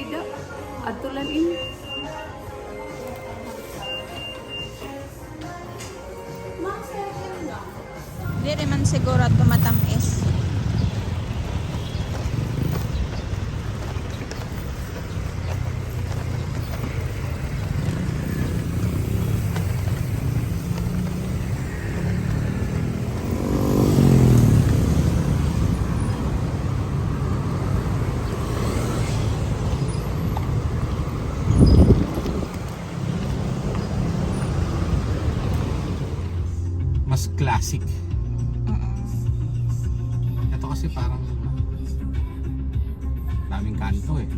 tidak atulan ini. Dili man siguro tumatamis. Mas classic. Ito kasi parang daming kanto eh.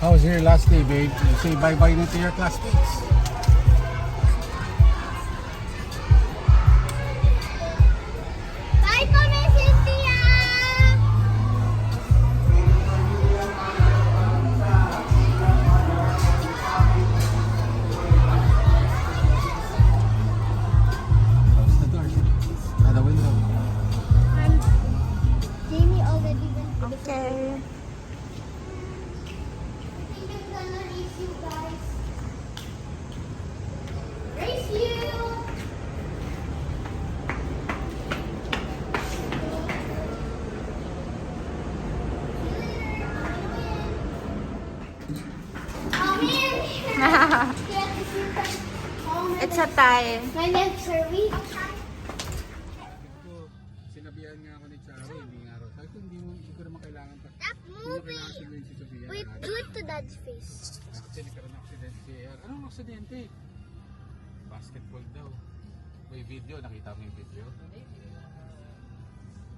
How's your last day, babe? You say bye-bye na to your classmates. Bye for Miss Cynthia! Close the door. The window. Jamie already went to the Okay. I think I'm gonna race you guys. Race you! Come in! It's a tie. My legs are weak. Sinabihan nga ako ni Charo, hindi nga raw. Sabi ko, hindi ko naman kailangan pa. Stop Hindi mo moving! kailangan sabihin si Sophia. Wait, do it to Dad's face. Kasi nagkaroon ng aksidente si AR. Anong aksidente? Basketball daw. May video, nakita mo yung video?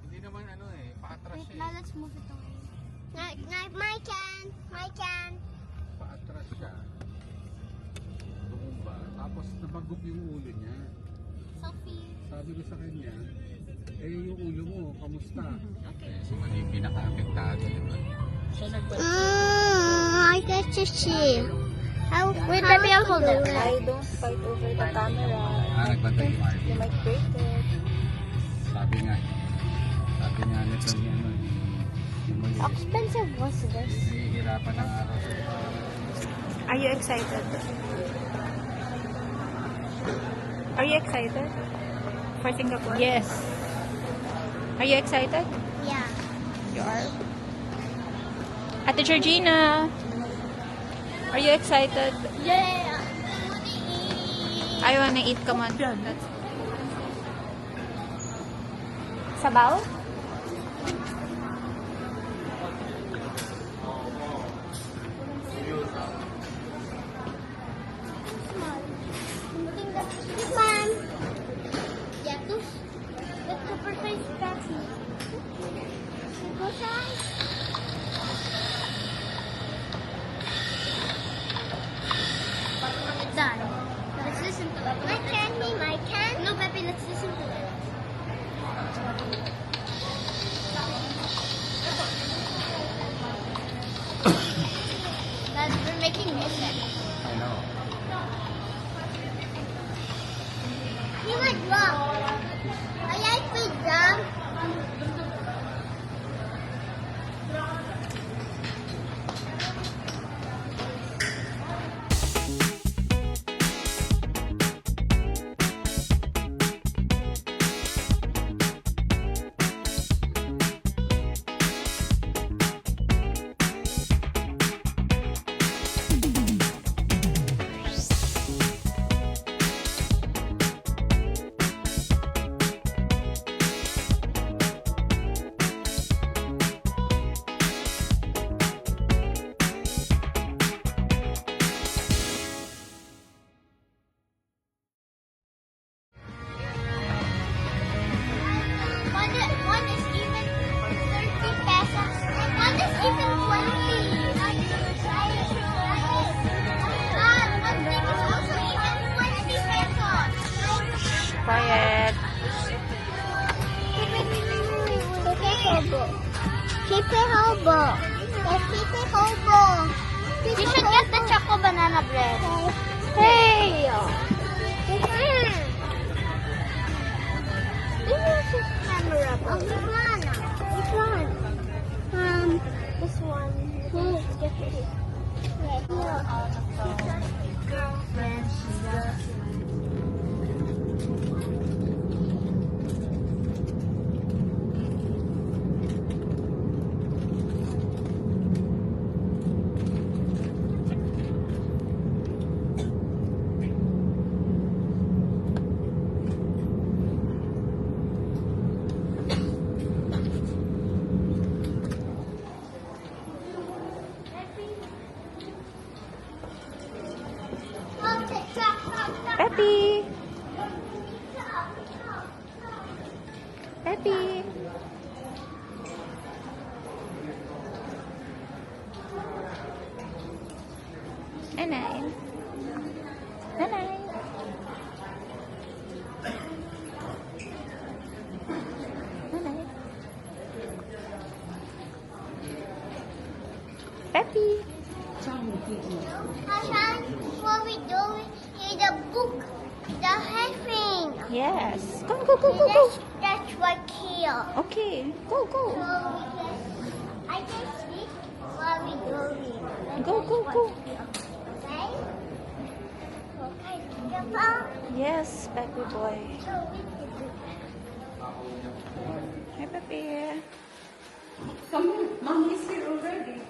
Hindi naman ano eh, paatras Wait, siya now eh. let's move it away. My can! My can! Paatras siya. Tumumba. Tapos nabagok yung ulo niya. Sophie. Sabi ko sa kanya, eh yung ulo mo, kamusta? Okay. Si Mali yung pinaka-apektado, di ba? I get to see. Wait, let me hold it. I don't fight over the camera. Nagbantay yung Marvin. You might break it. Sabi nga nito ni ano, yung Mali. How expensive was this? Nahihirapan ng araw sa Are you excited? Are you excited for Singapore? Yes. Are you excited? Yeah. You are. Ate Georgina, are you excited? Yeah. I wanna eat. Come on. Sabaw? Mom. Yeah, that's the precise Patsy. Go side. Done. Let's listen to it. My can, my can. No, Pepe, let's listen to it. Dad, we're making music. I know. He went wrong. I like to jump. Hobo. Creepy Hobo. Yes, Creepy Hobo. You should get the choco banana bread. Hey! This is memorable. Which one? Which one? This one. Get this. Girlfriend, Peppy! Peppy! Nanay! Nanay! Nanay! Peppy! Hassan, what we doing is a book. The heading. Yes! Go, go, go, go, go! That's what here. Okay, go, So go! we can, I can see what we doing. Go, go, go! Okay? Okay, Papa. Yes, Peppy boy. So we can do Hi, Peppy. Come on, Mommy is here already.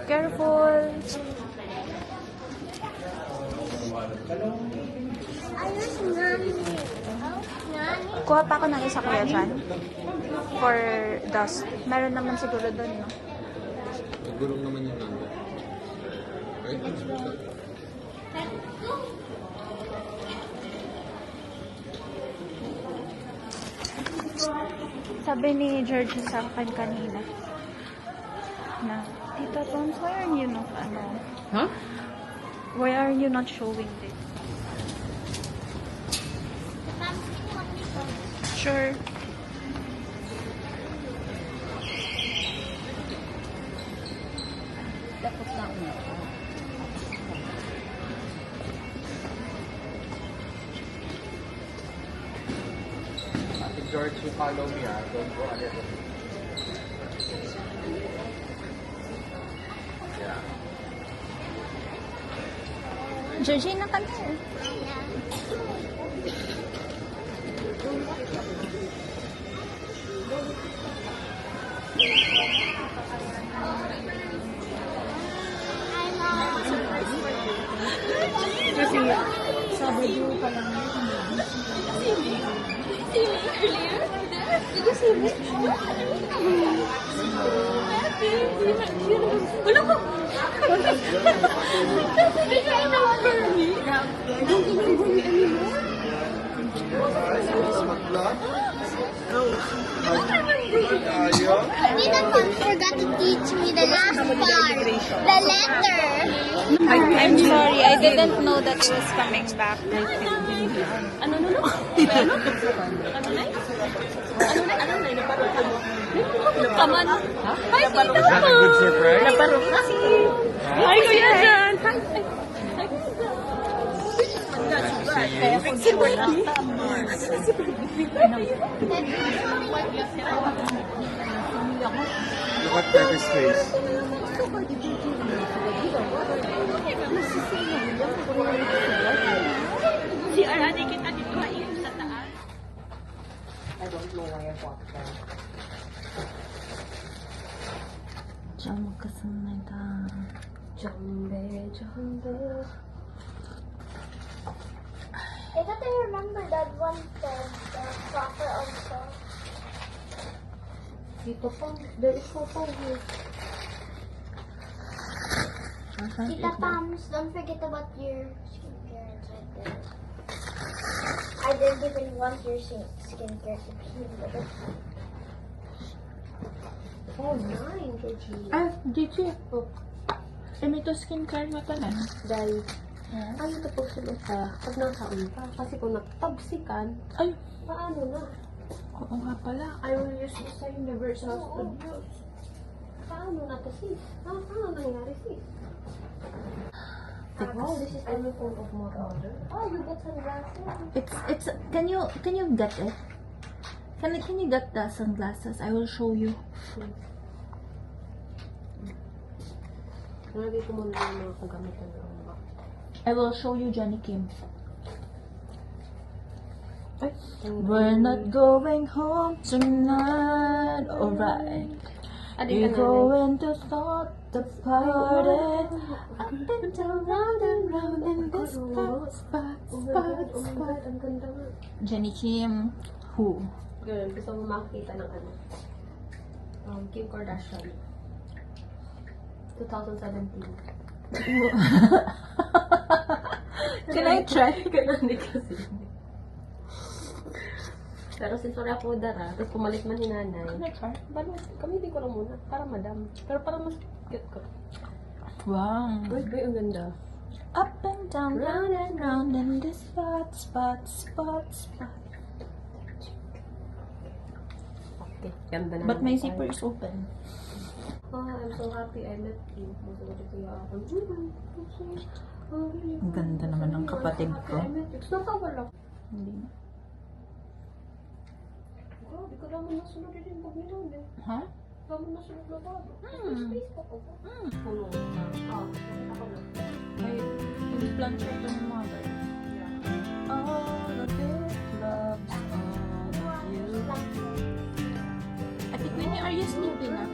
Careful. Ayos, Nani. Nani. Kuha pa ako ng isa kuya dyan. For dust. Meron naman siguro doon, no? Nagulong naman yung number. Okay? Sabi ni George sa akin kanina na, Tita Tons, why are you not, Huh? why are you not showing this? Sure. Tapos na ako. Ate George, you follow me Don't go ahead of me. Yeah. Georgina, come here. Kasi Sabado pa lang Tita Pop forgot to teach me the last part. The letter. I'm sorry, I didn't know that she was coming back. Come on. Hi, Tita Is that a good surprise? Hi, Kuya Jan. Nice to see you. Look at Pepe's face. Si Arani kita dito ay sa taas. I don't know why I bought that. Diyan magkasanay ta. Jambe, jambe. I thought I remember that one said the proper also. Dito pa, there is no phone here. Tita Pams, don't forget about your skincare. I didn't even want your skincare routine, but it's fine. Oh, nine, Georgie. Ah, Gigi. Kami to skincare mo tanan. Dahil, Yeah. ano ito po sila pag nakaon ka? Kasi kung nagtabsikan, Ay, paano na? oo nga pala. I will use this sa Universal Studios. Paano na to, sis? Paano nangyari, sis? Wow, this is every form of more order. Oh, you got sunglasses. It's can you get it? Can you get the sunglasses? I will show you. Nalagay ko muna yung mga kagamitan ng mga. I will show you Jenny Kim. We're not going home tonight, alright. We're going to start the party. Up and down, round and round in this spot. Ang ganda nga. Jenny Kim, who? Girl, gusto mo makakita ng ano? Kim Kardashian. 2017. Can I try? Ganun din kasi. Pero since wala ako dara, tapos pumalit man ni nanay. Can I try? Balas, kamitin ko lang muna. Para madam. Pero para mas cute ko. Wow. Uy, ang ganda. Up and down, round and round in this spot. Okay, ganda na. But my zipper is open. Oh, I'm so happy I met you. Masaya kaya ako. Ang ganda naman ng kapatid ko. I met you. Nakawala. Hindi na. Grabe ko naman nasunod din yung pag nila. Ha? Naman nasunod na ba? Space pa ko. Puno. Ako na. Ay, yung plancha ito ng mother. All of it loves all of you. Ate Queenie, are you sleeping na?